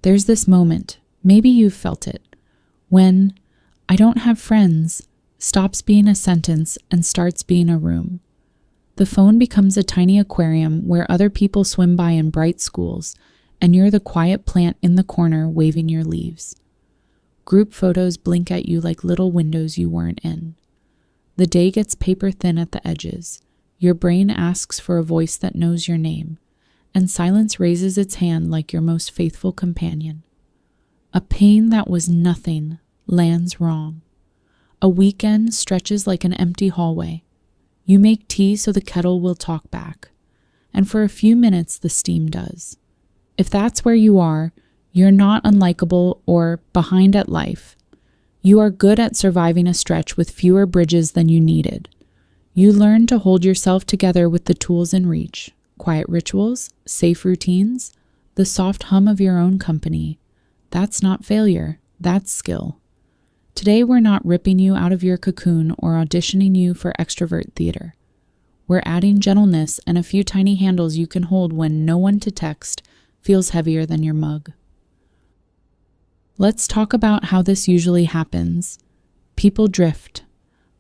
There's this moment, maybe you've felt it, when "I don't have friends" stops being a sentence and starts being a room. The phone becomes a tiny aquarium where other people swim by in bright schools, and you're the quiet plant in the corner waving your leaves. Group photos blink at you like little windows you weren't in. The day gets paper thin at the edges. Your brain asks for a voice that knows your name, and silence raises its hand like your most faithful companion. A pain that was nothing lands wrong. A weekend stretches like an empty hallway. You make tea so the kettle will talk back, and for a few minutes the steam does. If that's where you are, you're not unlikable or behind at life. You are good at surviving a stretch with fewer bridges than you needed. You learn to hold yourself together with the tools in reach: quiet rituals, safe routines, the soft hum of your own company. That's not failure, that's skill. Today we're not ripping you out of your cocoon or auditioning you for extrovert theater. We're adding gentleness and a few tiny handles you can hold when no one to text feels heavier than your mug. Let's talk about how this usually happens. People drift.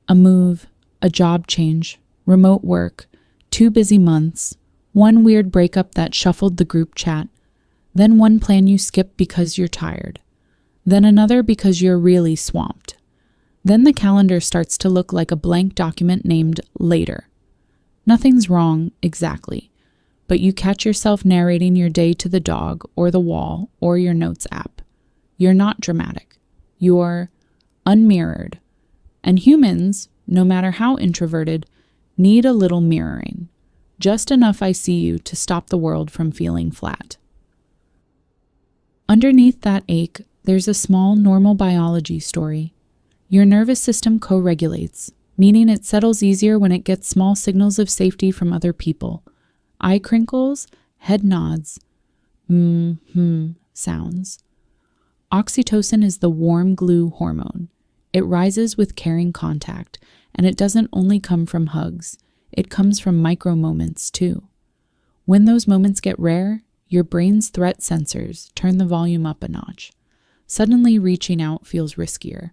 A move, a job change, remote work, 2 busy months, one weird breakup that shuffled the group chat, then one plan you skip because you're tired, then another because you're really swamped. Then the calendar starts to look like a blank document named later. Nothing's wrong, exactly, but you catch yourself narrating your day to the dog or the wall or your notes app. You're not dramatic. You're unmirrored. And humans, no matter how introverted, need a little mirroring. Just enough I see you to stop the world from feeling flat. Underneath that ache, there's a small, normal biology story. Your nervous system co-regulates, meaning it settles easier when it gets small signals of safety from other people. Eye crinkles, head nods, sounds. Oxytocin is the warm glue hormone. It rises with caring contact, and it doesn't only come from hugs. It comes from micro moments, too. When those moments get rare, your brain's threat sensors turn the volume up a notch. Suddenly reaching out feels riskier.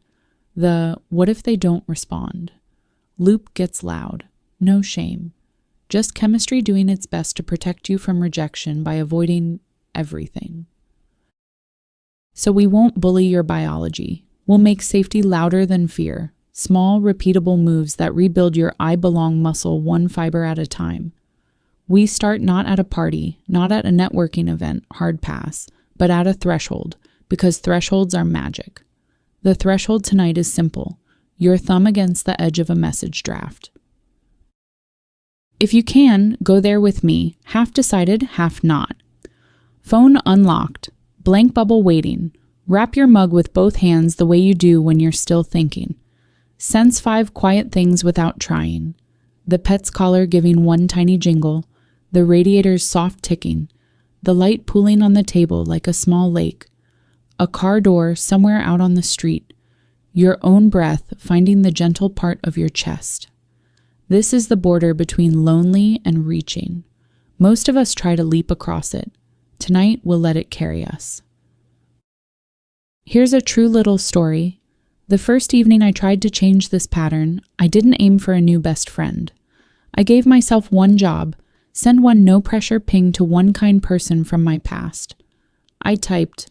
The "what if they don't respond" loop gets loud. No shame. Just chemistry doing its best to protect you from rejection by avoiding everything. So we won't bully your biology. We'll make safety louder than fear. Small, repeatable moves that rebuild your I belong muscle one fiber at a time. We start not at a party, not at a networking event, hard pass, but at a threshold, because thresholds are magic. The threshold tonight is simple: your thumb against the edge of a message draft. If you can, go there with me, half decided, half not. Phone unlocked, blank bubble waiting. Wrap your mug with both hands the way you do when you're still thinking. Sense 5 quiet things without trying. The pet's collar giving one tiny jingle, the radiator's soft ticking, the light pooling on the table like a small lake, a car door somewhere out on the street, your own breath finding the gentle part of your chest. This is the border between lonely and reaching. Most of us try to leap across it. Tonight, we'll let it carry us. Here's a true little story. The first evening I tried to change this pattern, I didn't aim for a new best friend. I gave myself one job: send one no-pressure ping to one kind person from my past. I typed,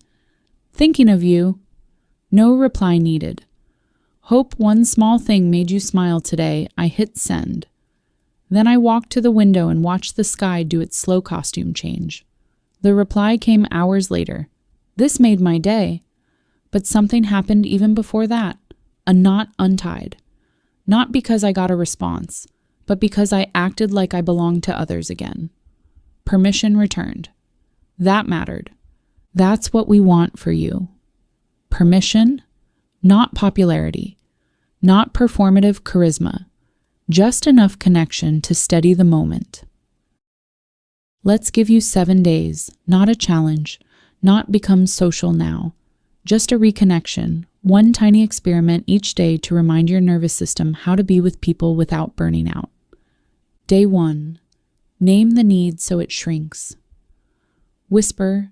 "Thinking of you." No reply needed. "Hope one small thing made you smile today." I hit send. Then I walked to the window and watched the sky do its slow costume change. The reply came hours later. This made my day. But something happened even before that. A knot untied. Not because I got a response, but because I acted like I belonged to others again. Permission returned. That mattered. That's what we want for you. Permission, not popularity, not performative charisma, just enough connection to steady the moment. Let's give you 7 days, not a challenge, not become social now. Just a reconnection, one tiny experiment each day to remind your nervous system how to be with people without burning out. Day 1. Name the need so it shrinks. Whisper,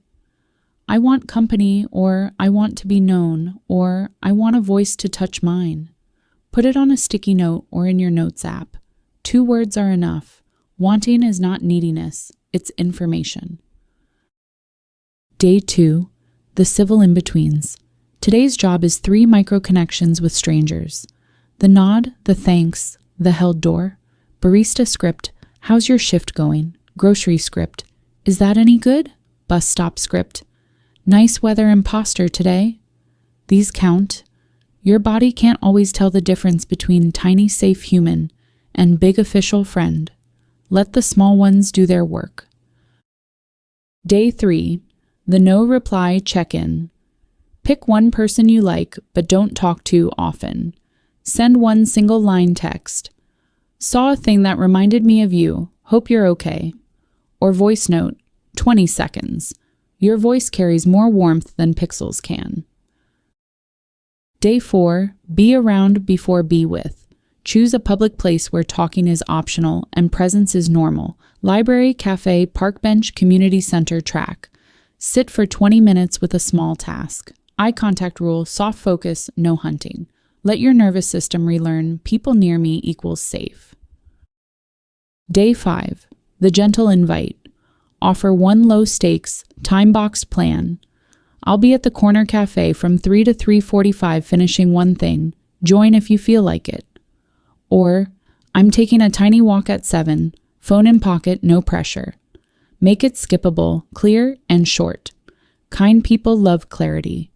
I want company, or I want to be known, or I want a voice to touch mine. Put it on a sticky note or in your notes app. 2 words are enough. Wanting is not neediness, it's information. Day 2, the civil in-betweens. Today's job is 3 micro-connections with strangers. The nod, the thanks, the held door. Barista script, how's your shift going? Grocery script, is that any good? Bus stop script, nice weather imposter today. These count. Your body can't always tell the difference between tiny safe human and big official friend. Let the small ones do their work. Day 3, the no reply check-in. Pick one person you like but don't talk to often. Send one single line text. Saw a thing that reminded me of you. Hope you're okay. Or voice note, 20 seconds. Your voice carries more warmth than pixels can. Day 4, be around before be with. Choose a public place where talking is optional and presence is normal. Library, cafe, park bench, community center, track. Sit for 20 minutes with a small task. Eye contact rule, soft focus, no hunting. Let your nervous system relearn people near me equals safe. Day 5, the gentle invite. Offer one low-stakes, time-boxed plan. I'll be at the corner cafe from 3 to 3:45 finishing one thing. Join if you feel like it. Or, I'm taking a tiny walk at 7. Phone in pocket, no pressure. Make it skippable, clear, and short. Kind people love clarity.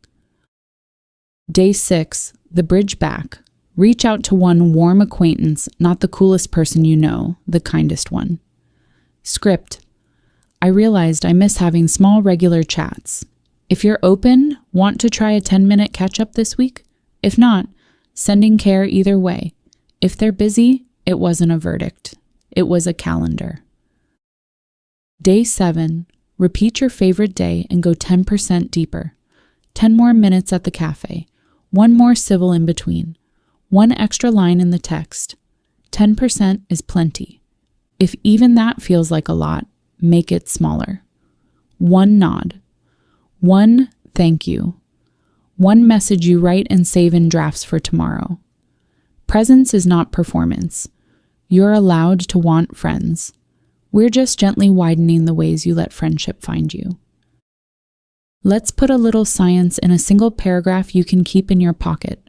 Day 6, the bridge back. Reach out to one warm acquaintance, not the coolest person you know, the kindest one. Script. I realized I miss having small regular chats. If you're open, want to try a 10-minute catch-up this week? If not, sending care either way. If they're busy, it wasn't a verdict. It was a calendar. Day 7, repeat your favorite day and go 10% deeper. 10 more minutes at the cafe. 1 more civil in between. 1 extra line in the text. 10% is plenty. If even that feels like a lot, make it smaller. 1 nod. 1 thank you. 1 message you write and save in drafts for tomorrow. Presence is not performance. You're allowed to want friends. We're just gently widening the ways you let friendship find you. Let's put a little science in a single paragraph you can keep in your pocket.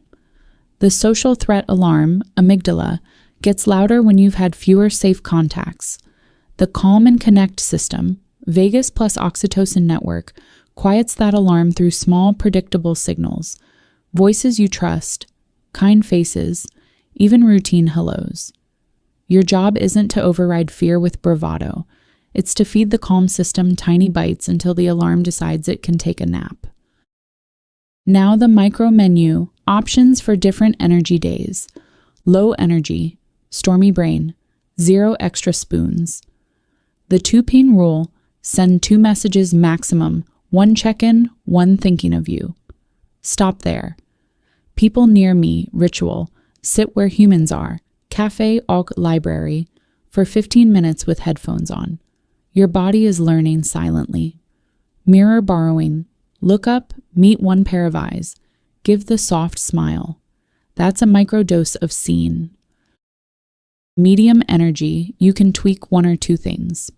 The social threat alarm, amygdala, gets louder when you've had fewer safe contacts. The calm and connect system, vagus plus oxytocin network, quiets that alarm through small, predictable signals. Voices you trust, kind faces, even routine hellos. Your job isn't to override fear with bravado. It's to feed the calm system tiny bites until the alarm decides it can take a nap. Now the micro menu, options for different energy days. Low energy, stormy brain, 0 extra spoons. The 2-pin rule, send 2 messages maximum, 1 check-in, 1 thinking of you. Stop there. People near me, ritual, sit where humans are, cafe, library, for 15 minutes with headphones on. Your body is learning silently. Mirror borrowing, look up, meet 1 pair of eyes, give the soft smile. That's a microdose of seen. Medium energy, you can tweak 1 or 2 things.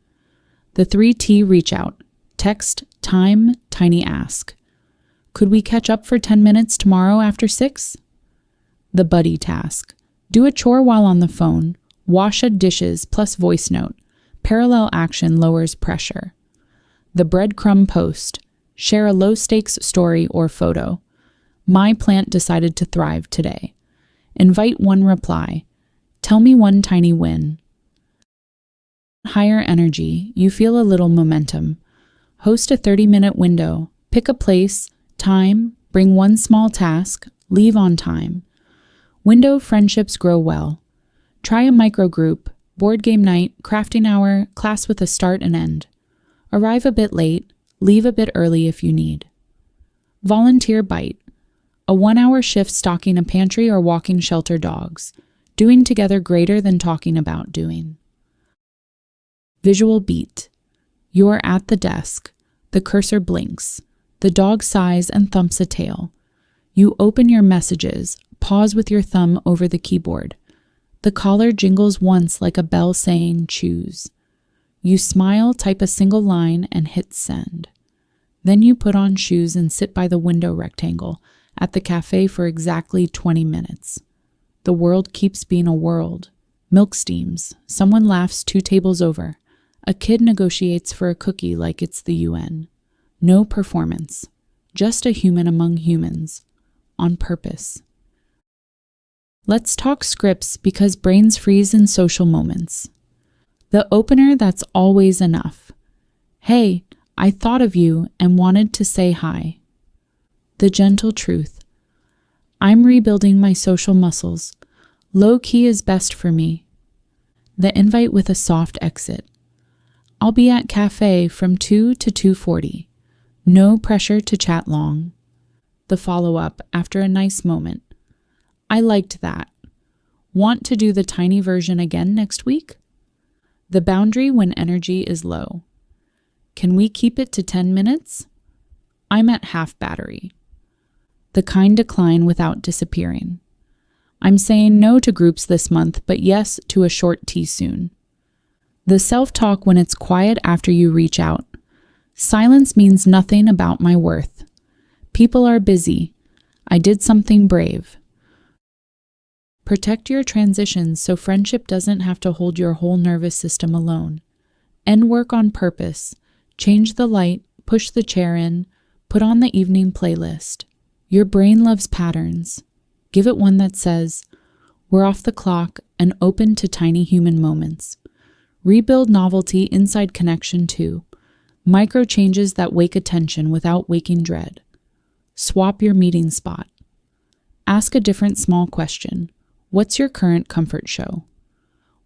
The 3T reach out, text, time, tiny ask. Could we catch up for 10 minutes tomorrow after 6? The buddy task, do a chore while on the phone, wash a dishes plus voice note. Parallel action lowers pressure. The breadcrumb post, share a low-stakes story or photo. My plant decided to thrive today. Invite 1 reply. Tell me 1 tiny win. Higher energy, you feel a little momentum. Host a 30-minute window. Pick a place, time, bring 1 small task, leave on time. Window friendships grow well. Try a microgroup, board game night, crafting hour, class with a start and end. Arrive a bit late, leave a bit early if you need. Volunteer bite, a 1-hour shift stocking a pantry or walking shelter dogs, doing together greater than talking about doing. Visual beat, you're at the desk, the cursor blinks, The dog sighs and thumps a tail. You open your messages, pause with your thumb over the keyboard. The collar jingles once like a bell saying, choose. You smile, type a single line, and hit send. Then you put on shoes and sit by the window rectangle at the cafe for exactly 20 minutes. The world keeps being a world. Milk steams. Someone laughs 2 tables over. A kid negotiates for a cookie like it's the UN. No performance. Just a human among humans. On purpose. Let's talk scripts because brains freeze in social moments. The opener that's always enough. Hey, I thought of you and wanted to say hi. The gentle truth. I'm rebuilding my social muscles. Low key is best for me. The invite with a soft exit. I'll be at cafe from 2 to 2:40. No pressure to chat long. The follow-up after a nice moment. I liked that. Want to do the tiny version again next week? The boundary when energy is low. Can we keep it to 10 minutes? I'm at half battery. The kind decline without disappearing. I'm saying no to groups this month, but yes to a short tea soon. The self-talk when it's quiet after you reach out. Silence means nothing about my worth. People are busy. I did something brave. Protect your transitions so friendship doesn't have to hold your whole nervous system alone. End work on purpose. Change the light, push the chair in, put on the evening playlist. Your brain loves patterns. Give it one that says, we're off the clock and open to tiny human moments. Rebuild novelty inside connection too. Micro changes that wake attention without waking dread. Swap your meeting spot. Ask a different small question. What's your current comfort show?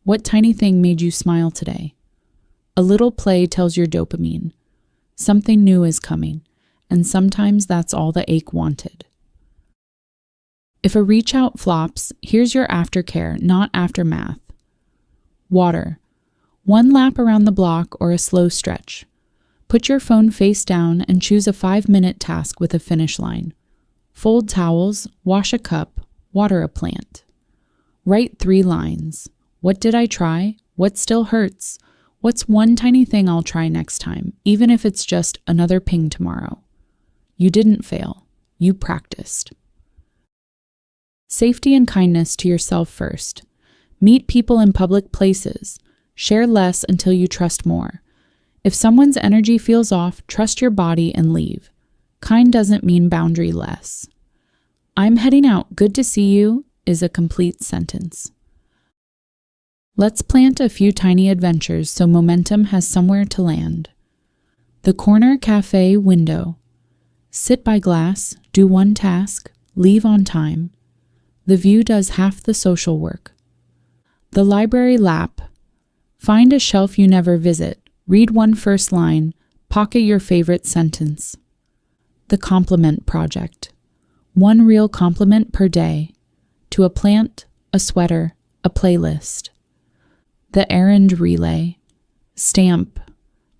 What tiny thing made you smile today? A little play tells your dopamine. Something new is coming, and sometimes that's all the ache wanted. If a reach out flops, here's your aftercare, not aftermath. Water. 1 lap around the block or a slow stretch. Put your phone face down and choose a 5-minute task with a finish line. Fold towels, wash a cup, water a plant. Write 3 lines. What did I try? What still hurts? What's one tiny thing I'll try next time, even if it's just another ping tomorrow? You didn't fail. You practiced. Safety and kindness to yourself first. Meet people in public places. Share less until you trust more. If someone's energy feels off, trust your body and leave. Kind doesn't mean boundary less. I'm heading out. Good to see you is a complete sentence. Let's plant a few tiny adventures so momentum has somewhere to land. The corner cafe window. Sit by glass, do 1 task, leave on time. The view does half the social work. The library lap. Find a shelf you never visit, read 1 first line, pocket your favorite sentence. The compliment project. 1 real compliment per day. To a plant, a sweater, a playlist. The errand relay. Stamp.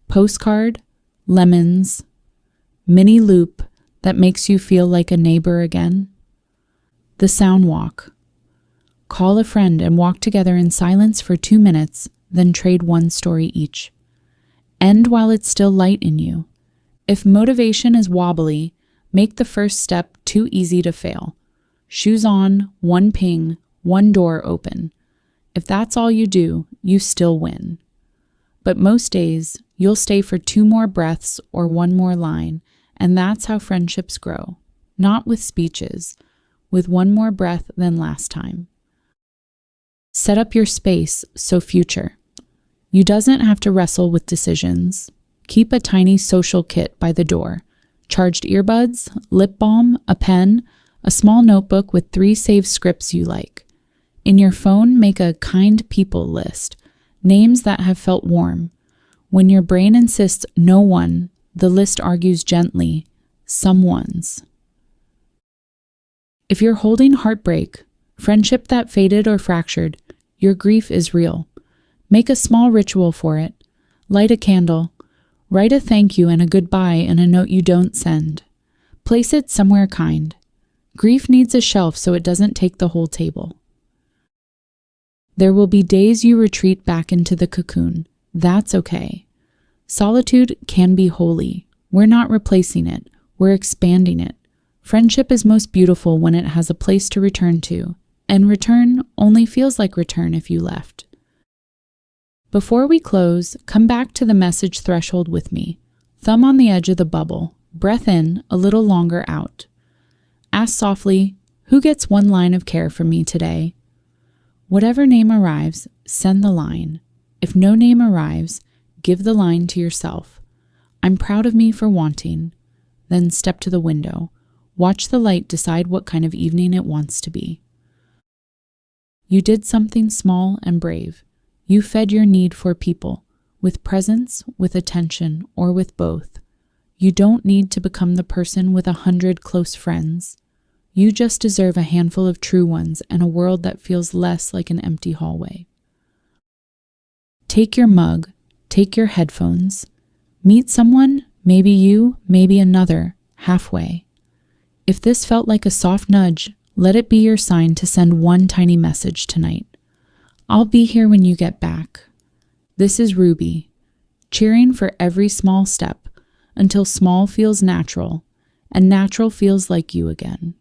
Postcard. Lemons. Mini loop that makes you feel like a neighbor again. The sound walk. Call a friend and walk together in silence for 2 minutes, then trade 1 story each. End while it's still light in you. If motivation is wobbly, make the first step too easy to fail. Shoes on, 1 ping, 1 door open. If that's all you do, you still win. But most days, you'll stay for 2 more breaths or 1 more line, and that's how friendships grow. Not with speeches, with 1 more breath than last time. Set up your space so future. You doesn't have to wrestle with decisions. Keep a tiny social kit by the door. Charged earbuds, lip balm, a pen, a small notebook with 3 saved scripts you like. In your phone, make a kind people list, names that have felt warm. When your brain insists no one, the list argues gently, someone's. If you're holding heartbreak, friendship that faded or fractured, your grief is real. Make a small ritual for it. Light a candle. Write a thank you and a goodbye in a note you don't send. Place it somewhere kind. Grief needs a shelf so it doesn't take the whole table. There will be days you retreat back into the cocoon. That's okay. Solitude can be holy. We're not replacing it. We're expanding it. Friendship is most beautiful when it has a place to return to, and return only feels like return if you left. Before we close, come back to the message threshold with me. Thumb on the edge of the bubble. Breath in, a little longer out. Ask softly, who gets one line of care from me today? Whatever name arrives, send the line. If no name arrives, give the line to yourself. I'm proud of me for wanting. Then step to the window. Watch the light decide what kind of evening it wants to be. You did something small and brave. You fed your need for people, with presence, with attention, or with both. You don't need to become the person with 100 close friends. You just deserve a handful of true ones and a world that feels less like an empty hallway. Take your mug, take your headphones, meet someone, maybe you, maybe another, halfway. If this felt like a soft nudge, let it be your sign to send one tiny message tonight. I'll be here when you get back. This is Ruby, cheering for every small step until small feels natural and natural feels like you again.